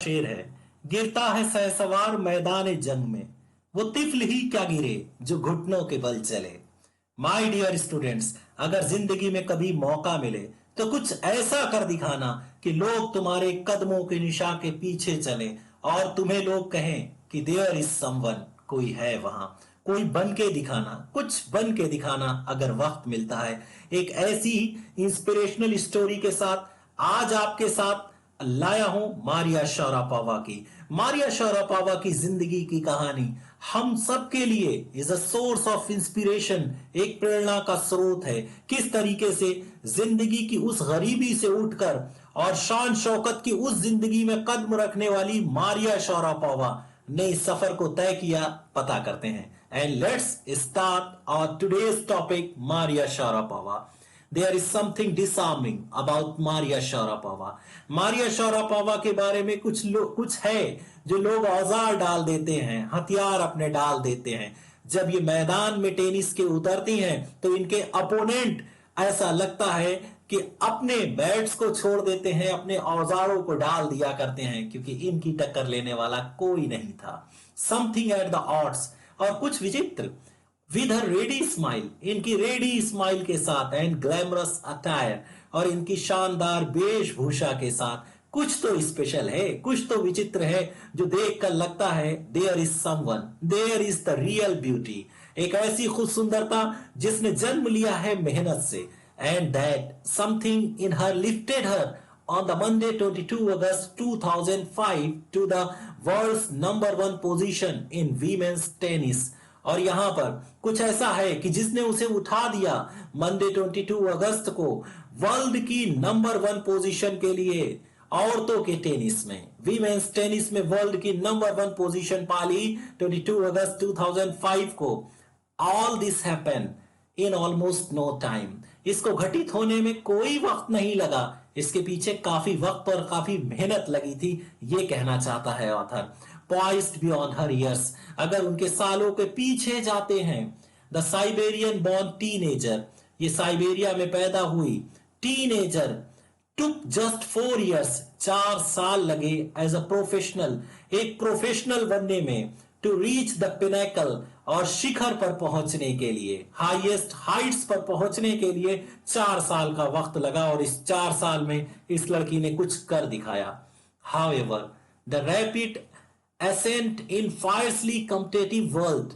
शेर है, गिरता है सहसवार मैदान जंग में, वो तिफल ही क्या गिरे जो घुटनों के बल चले। माय डियर स्टूडेंट्स, अगर जिंदगी में कभी मौका मिले तो कुछ ऐसा कर दिखाना कि लोग तुम्हारे कदमों के निशा के पीछे चले और तुम्हें लोग कहें कि देयर इज समवन, कोई है वहां। कोई बन के दिखाना, कुछ बन के दिखाना अगर वक्त मिलता है। एक ऐसी इंस्पिरेशनल स्टोरी के साथ आज आपके साथ लाया हूं मारिया शारापोवा की। मारिया शारापोवा की जिंदगी की कहानी हम सब के लिए is a source of inspiration, एक प्रेरणा का स्रोत है। किस तरीके से जिंदगी की उस गरीबी से उठकर और शान शौकत की उस जिंदगी में कदम रखने वाली मारिया शारापोवा ने इस सफर को तय किया, पता करते हैं। And let's start our today's topic, Maria Sharapova. There is something disarming about Maria Sharapova. Maria Sharapova के बारे में कुछ है जो लोग औजार डाल देते हैं, हथियार अपने डाल देते हैं। जब ये मैदान में टेनिस के उतरती हैं तो इनके अपोनेंट ऐसा लगता है कि अपने बैट्स को छोड़ देते हैं, अपने औजारों को डाल दिया करते हैं, क्योंकि इनकी टक्कर लेने वाला कोई नहीं था। समथिंग एट द ऑड्स, और कुछ विचित्र। विद हर रेडी स्माइल, इनकी रेडी स्माइल के साथ, एंड ग्लैमरस अटायर, और इनकी शानदार वेशभूषा के साथ कुछ तो स्पेशल है, कुछ तो विचित्र है, जो देखकर लगता है there is someone, there is the real beauty. एक ऐसी खूब सुंदरता जिसने जन्म लिया है मेहनत से। And that something in her lifted her on the Monday 22 August 2005 to the world's #1 position in women's tennis। और यहां पर कुछ ऐसा है कि जिसने उसे उठा दिया मंडे 22 अगस्त को वर्ल्ड की #1 पोजीशन के लिए औरतों के टेनिस में, वीमेंस टेनिस में वर्ल्ड की #1 पोजीशन पाली 22 अगस्त 2005 को। All this happen in almost no time. इसको घटित होने में कोई वक्त नहीं लगा, इसके पीछे काफी वक्त और काफी मेहनत लगी थी, ये कहना चाहता है author. Poised beyond her years, अगर उनके सालों के पीछे जाते हैं। द साइबेरियन बॉर्न टीनेजर, ये साइबेरिया में पैदा हुई टीनेजर, टुक जस्ट 4 years, 4 साल लगे एज अ प्रोफेशनल, एक प्रोफेशनल बनने में। टू रीच द पिनेकल, और शिखर पर पहुंचने के लिए, हाईएस्ट हाइट्स पर पहुंचने के लिए 4 साल का वक्त लगा, और इस 4 साल में इस लड़की ने कुछ कर दिखाया। However, the rapid ascent in fiercely competitive world,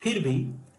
फिर भी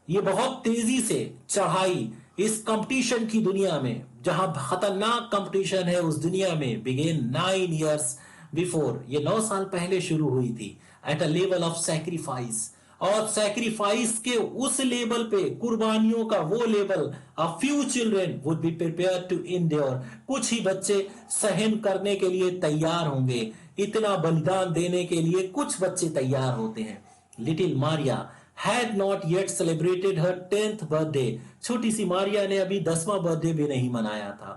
ये बहुत तेजी से चढ़ाई इस कंपटीशन की दुनिया में, जहां खतरनाक कंपटीशन है, उस दुनिया में बिगेन 9 years बिफोर, ये 9 साल पहले शुरू हुई थी। At a level of sacrifice, और सैक्रिफाइस के उस लेवल पे, कुर्बानियों का वो level, a few children would be prepare to endure, कुछ ही बच्चे सहन करने के लिए तैयार होंगे, इतना बलिदान देने के लिए कुछ बच्चे तैयार होते हैं। Little Maria had not yet celebrated her 10th birthday, छोटी सी मारिया ने अभी 10वां बर्थडे भी नहीं मनाया था।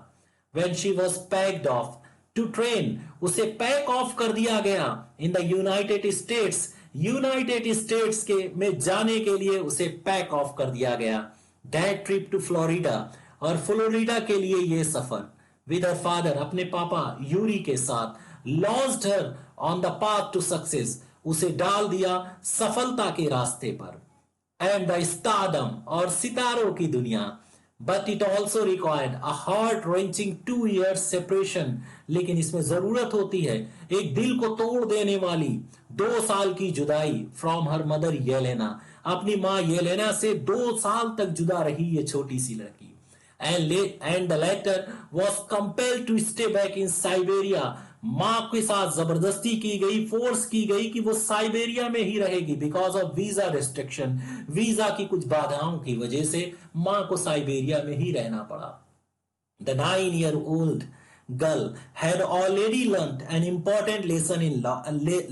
When she was packed off to train, उसे पैक ऑफ कर दिया गया in the United states, United states के में जाने के लिए उसे पैक ऑफ कर दिया गया। दैट ट्रिप टू फ्लोरिडा, और फ्लोरिडा के लिए यह सफर विद हर फादर, अपने पापा यूरी के साथ। Lost her on the path to success, उसे डाल दिया सफलता के रास्ते पर। एंड द स्टारडम, और सितारों की दुनिया। But it also required a heart wrenching 2 years separation, लेकिन इसमें जरूरत होती है एक दिल को तोड़ देने वाली 2 साल की जुदाई फ्रॉम हर मदर येलेना, अपनी मां येलेना से 2 साल तक जुदा रही ये छोटी सी लड़की। And the latter was compelled to stay back in Siberia, मां के साथ जबरदस्ती की गई, फोर्स की गई कि वो साइबेरिया में ही रहेगी because of visa restriction, visa की कुछ बाधाओं की वजह से मां को साइबेरिया में ही रहना पड़ा। The 9-year-old girl had already learned an important lesson in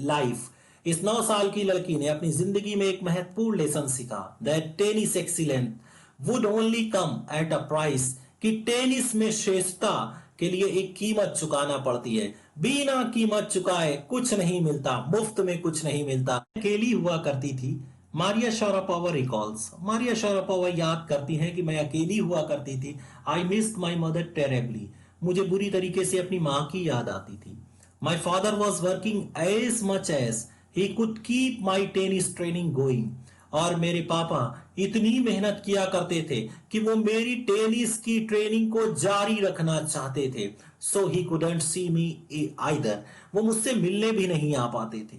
life, इस 9 साल की लड़की ने अपनी जिंदगी में एक महत्वपूर्ण लेसन सीखा। That tennis excellent would only come at a price, कि टेनिस में श्रेष्ठता के लिए एक कीमत चुकाना पड़ती है, बिना कीमत चुकाए कुछ नहीं मिलता, मुफ्त में कुछ नहीं मिलता। अकेली हुआ करती थी Maria Sharapova recalls, Maria Sharapova याद करती हैं कि मैं अकेली हुआ करती थी। I missed my mother terribly, मुझे बुरी तरीके से अपनी माँ की याद आती थी। My father was working as much as he could keep my tennis training going. और मेरे पापा इतनी मेहनत किया करते थे कि वो मेरी टेनिस की ट्रेनिंग को जारी रखना चाहते थे. So he couldn't see me either. वो मुझसे मिलने भी नहीं आ पाते थे.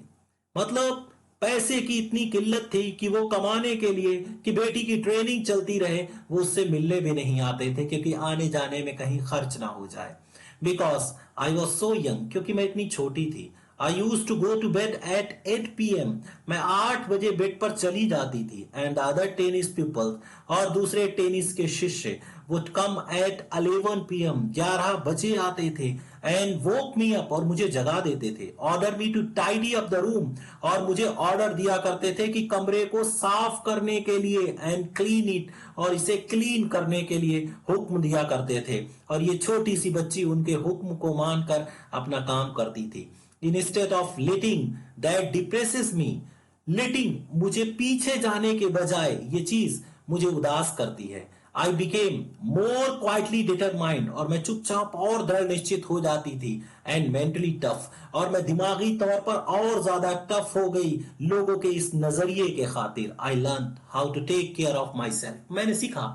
मतलब पैसे की इतनी किल्लत थी कि वो कमाने के लिए कि बेटी की ट्रेनिंग चलती रहे वो उससे मिलने भी नहीं आते थे क्योंकि आने जाने में कहीं खर्च ना हो जाए. Because I was so young, क्योंकि मैं इतनी छोटी थी. I use to go to bed at 8 PM. मैं 8 बजे बेड पर चली जाती थी. एंड अदर टेनिस पीपल, और दूसरे टेनिस के शिष्य, वुड कम एट 11 PM. 11 बजे आते थे एंड वोक मी अप, और मुझे जगा देते थे. Order me to tidy up the room, और मुझे ऑर्डर दिया करते थे कि कमरे को साफ करने के लिए, एंड क्लीन इट, और इसे क्लीन करने के लिए हुक्म दिया करते थे. और ये छोटी सी बच्ची उनके हुक्म को मानकर अपना काम करती थी. Instead of letting that depresses me, letting मुझे पीछे जाने के बजाय ये चीज मुझे उदास करती है. I became more quietly determined, और मैं चुपचाप और दृढ़ निश्चित हो जाती थी. एंड मेंटली टफ, और मैं दिमागी तौर पर और ज्यादा टफ हो गई लोगों के इस नजरिए के खातिर. I learn how to take care of myself. मैंने सीखा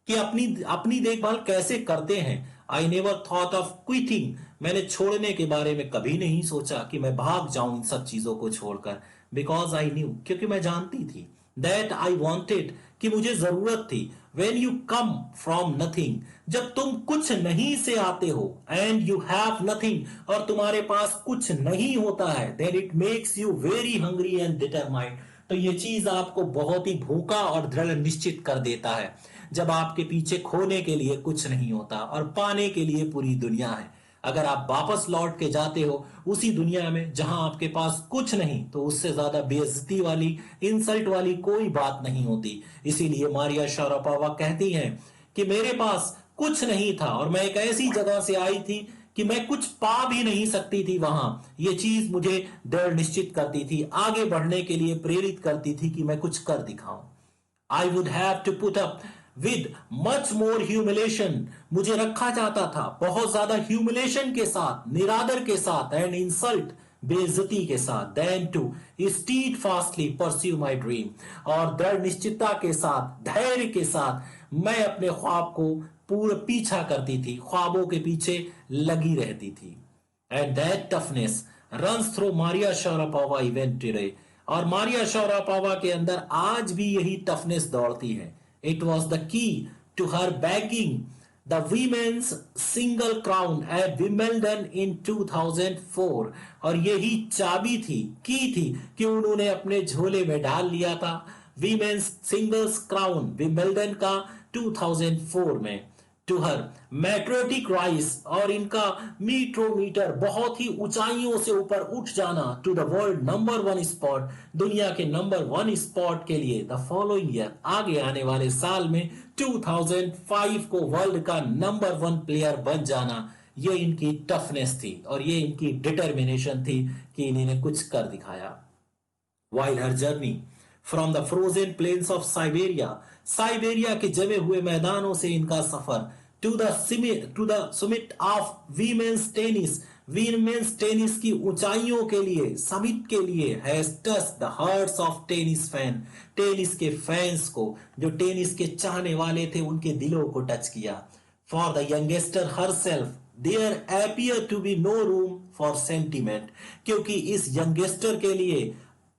कि अपनी अपनी देखभाल कैसे करते हैं. I never thought of quitting, मैंने छोड़ने के बारे में कभी नहीं सोचा कि मैं भाग जाऊं इन सब चीजों को छोड़कर. बिकॉज आई न्यू, क्योंकि मैं जानती थी, दैट आई वॉन्टेड, कि मुझे जरूरत थी. When you come from nothing, जब तुम कुछ नहीं से आते हो, एंड यू हैव नथिंग, और तुम्हारे पास कुछ नहीं होता है, then it makes you very hungry and determined. तो ये चीज आपको बहुत ही भूखा और दृढ़ निश्चित कर देता है. जब आपके पीछे खोने के लिए कुछ नहीं होता और पाने के लिए पूरी दुनिया है. अगर आप वापस लौट के जाते हो उसी दुनिया में जहां आपके पास कुछ नहीं, तो उससे ज्यादा बेइज्जती वाली, इंसल्ट वाली कोई बात नहीं होती. इसीलिए मारिया शारापोवा कहती हैं कि मेरे पास कुछ नहीं था और मैं एक ऐसी जगह से आई थी कि मैं कुछ पा भी नहीं सकती थी वहां. ये चीज मुझे दृढ़ निश्चित करती थी, आगे बढ़ने के लिए प्रेरित करती थी कि मैं कुछ कर दिखाऊं. I would have to put up with much more humiliation, मुझे रखा जाता था बहुत ज्यादा ह्यूमिलेशन के साथ, निरादर के साथ, एंड इंसल्ट, बेइज्जती के साथ, then to steadfastly pursue my dream, और दृढ़ निश्चितता के साथ, धैर्य के साथ मैं अपने ख्वाब को पूरा पीछा करती थी, ख्वाबों के पीछे लगी रहती थी. And that toughness runs through Maria Sharapova event today, और मारिया शारापोवा के अंदर आज भी यही टफनेस दौड़ती है. It was the key to her bagging the women's single crown at Wimbledon in 2004. और यही चाबी थी, की थी, कि उन्होंने अपने झोले में डाल लिया था विमेन्स सिंगल्स क्राउन विंबलडन का 2004 में. टू हर मैट्रोटिक राइस, और इनका मीट्रोमीटर बहुत ही ऊंचाइयों से ऊपर उठ जाना, to the world number 1 spot, दुनिया के नंबर 1 स्पॉट के लिए. द फॉलोइंग ईयर, आगे आने वाले साल में 2005 को वर्ल्ड का नंबर 1 प्लेयर बन जाना. ये इनकी टफनेस थी और ये इनकी डिटर्मिनेशन थी कि इन्होंने कुछ कर दिखाया. While her journey from the frozen plains of Siberia, Siberia के जमे हुए मैदानों से इनका सफर, to the summit of women's tennis, women's tennis की ऊंचाइयों के लिए, समिट के लिए, has touched the hearts of tennis fan, tennis के फैंस को, जो टेनिस के चाहने वाले थे, उनके दिलों को टच किया. For the youngster herself, there appear to be no room for sentiment, क्योंकि इस यंगस्टर के लिए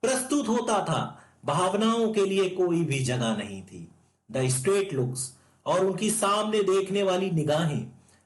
प्रस्तुत होता था भावनाओं के लिए कोई भी जगह नहीं थी. द स्ट्रेट लुक्स, और उनकी सामने देखने वाली निगाहें,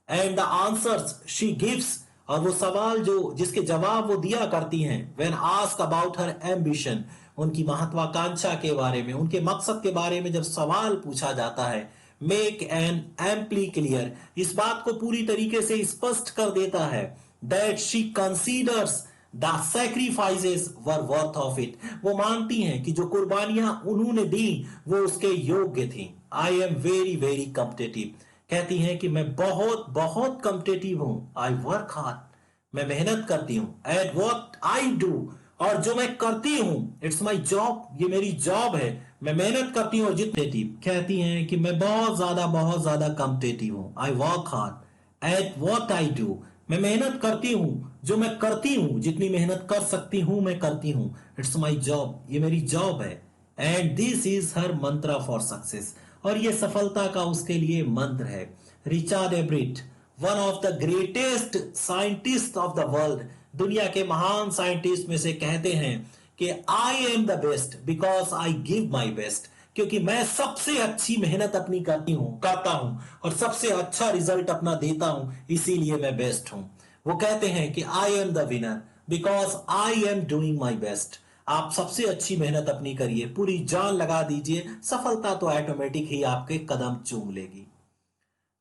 and the answers she gives, और वो सवाल जो जिसके जवाब वो दिया करती हैं, when ask about her ambition, उनकी महत्वाकांक्षा के बारे में, उनके मकसद के बारे में जब सवाल पूछा जाता है, मेक एन एम्पली क्लियर, इस बात को पूरी तरीके से स्पष्ट कर देता है, that she considers the sacrifices were worth of it, वो मानती हैं कि जो कुर्बानियां उन्होंने दी वो उसके योग्य थी. I am very very competitive, कहती हैं कि मैं बहुत बहुत कॉम्पिटिटिव हूं. आई वर्क हार्ड, मैं मेहनत करती हूं. एट व्हाट आई डू, और जो मैं करती हूं, इट्स माई जॉब, ये मेरी जॉब है, मैं मेहनत करती हूँ. और जितने कहती हैं कि मैं बहुत ज्यादा कॉम्पिटिटिव हूं. I work hard at what I do, मैं मेहनत करती हूँ, जो मैं करती हूँ, जितनी मेहनत कर सकती हूँ मैं करती हूँ। इट्स माई जॉब, ये मेरी जॉब है। And this is her mantra for success, और ये सफलता का उसके लिए मंत्र है। रिचार्ड एब्रिट, one of the greatest scientist of the world, दुनिया के महान साइंटिस्ट में से कहते हैं कि I am the best because I give my best, क्योंकि मैं सबसे अच्छी मेहनत अपनी करता हूं और सबसे अच्छा रिजल्ट अपना देता हूं, इसीलिए मैं बेस्ट हूं। वो कहते हैं कि I am the winner because I am doing my best. आप सबसे अच्छी मेहनत अपनी करिए, पूरी जान लगा दीजिए, सफलता तो ऑटोमेटिक ही आपके कदम चूम लेगी।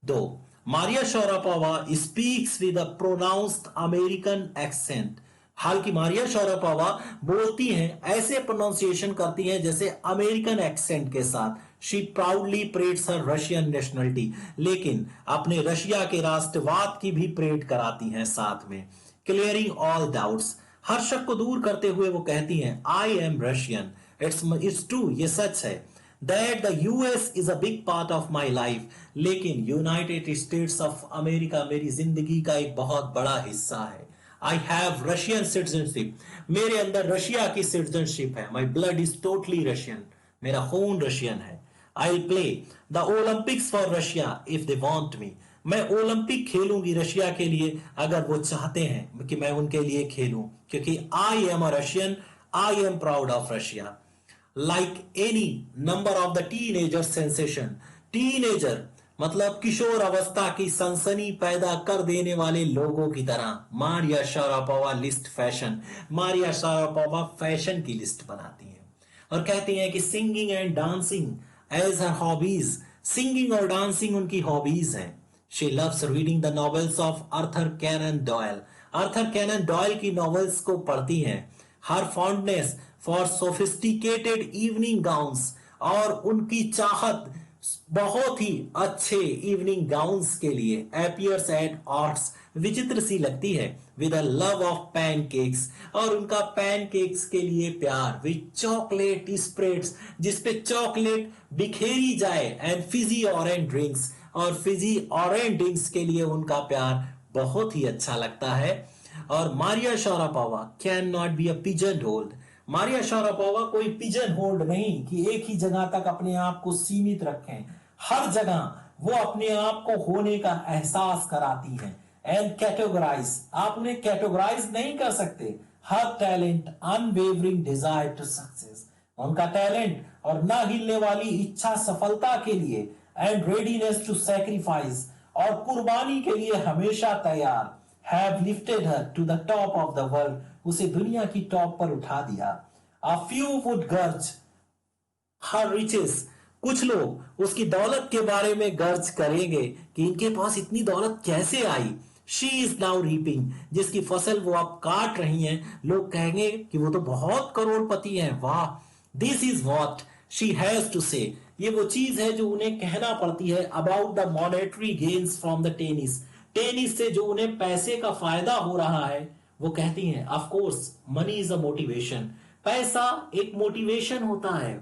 2. Maria Sharapova speaks with a pronounced American accent. हालांकि मारिया शरापोवा बोलती हैं, ऐसे प्रोनाउंसिएशन करती हैं जैसे अमेरिकन एक्सेंट के साथ। She proudly parades her Russian nationality, लेकिन अपने रशिया के राष्ट्रवाद की भी प्रेड कराती हैं साथ में। क्लियरिंग ऑल डाउट्स, हर शक को दूर करते हुए वो कहती हैं, I am Russian, it's true, ये सच है, that the US is a big part of my life, लेकिन यूनाइटेड स्टेट्स ऑफ अमेरिका मेरी जिंदगी का एक बहुत बड़ा हिस्सा है। आई हैव रशियन सिटीजनशिप, मेरे अंदर रशिया की सिटीजनशिप है। My blood is totally Russian, मेरा खून रशियन है। I play the Olympics for Russia if they want me, मैं ओलंपिक खेलूंगी रशिया के लिए अगर वो चाहते हैं कि मैं उनके लिए खेलूं, क्योंकि I am a Russian, I am proud of Russia. Like any number of the teenager sensation, teenager मतलब किशोर अवस्था की सनसनी पैदा कर देने वाले लोगों की तरह मारिया शारापोवा फैशन की लिस्ट बनाती हैं और कहती हैं कि singing and dancing as her hobbies, singing और डांसिंग उनकी हॉबीज हैं। She loves reading the novels of Arthur Conan Doyle, Arthur Conan Doyle की नॉवेल्स को पढ़ती हैं। Her fondness for sophisticated evening gowns, और उनकी चाहत बहुत ही अच्छे इवनिंग गाउन्स के लिए अपीयर्स एट आर्ट्स, विचित्र सी लगती है। With a love of pancakes, और उनका पैनकेक्स के लिए प्यार। विद चॉकलेट स्प्रेड्स, जिसपे चॉकलेट बिखेरी जाए। एंड फिजी ऑरेंज ड्रिंक्स, और फिजी ऑरेंज ड्रिंक्स के लिए उनका प्यार बहुत ही अच्छा लगता है। और Maria Sharapova can not be a pigeon hold, Maria Sharapova कोई पिजन होल्ड नहीं कि एक ही जगह तक अपने आप को सीमित रखें। हर जगह वो अपने आप को होने का एहसास कराती हैं। एंड कैटेगराइज, आप उन्हें कैटेगराइज नहीं कर सकते। Her talent unwavering desire to success, उनका टैलेंट और ना हिलने वाली इच्छा सफलता के लिए। एंड रेडीनेस टू सैक्रिफाइस, और कुर्बानी के लिए हमेशा तैयार। Have lifted her to the top of the world, उसे दुनिया की टॉप पर उठा दिया। A few would grudge her riches, कुछ लोग उसकी दौलत के बारे में गर्ज करेंगे कि इनके पास इतनी दौलत कैसे आई। She is now reaping, जिसकी फसल वो अब काट रही हैं। लोग कहेंगे कि वो तो बहुत करोड़पति हैं। वाह, this is what she has to say, ये वो चीज है जो उन्हें कहना पड़ती है। About the monetary gains from the tennis, tennis से जो उन्हें पैसे का फायदा हो रहा है, वो कहती हैं, of course money is a motivation, पैसा एक मोटिवेशन होता है।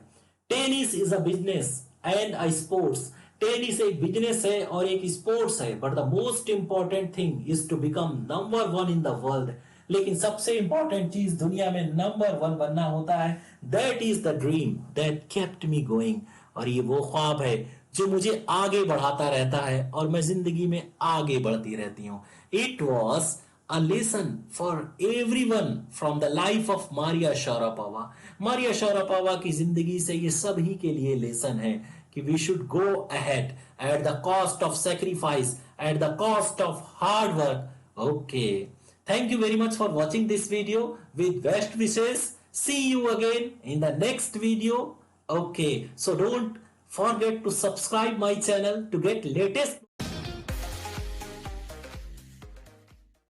Tennis is a business and a sports, tennis एक बिजनेस है और एक स्पोर्ट्स है। But the most important thing is to become number 1 in the world, लेकिन सबसे इंपॉर्टेंट चीज दुनिया में नंबर 1 बनना होता है। That is the dream that kept me going, और ये वो ख्वाब है जो मुझे आगे बढ़ाता रहता है और मैं जिंदगी में आगे बढ़ती रहती हूं। It was a lesson for everyone from the life of Maria Sharapova. Maria Sharapova की जिंदगी से ये सभी के लिए लेसन है कि we should go ahead at the cost of sacrifice, at the cost of hard work. Okay, thank you very much for watching this video with best wishes. See you again in the next video. Okay, so don't forget to subscribe my channel to get latest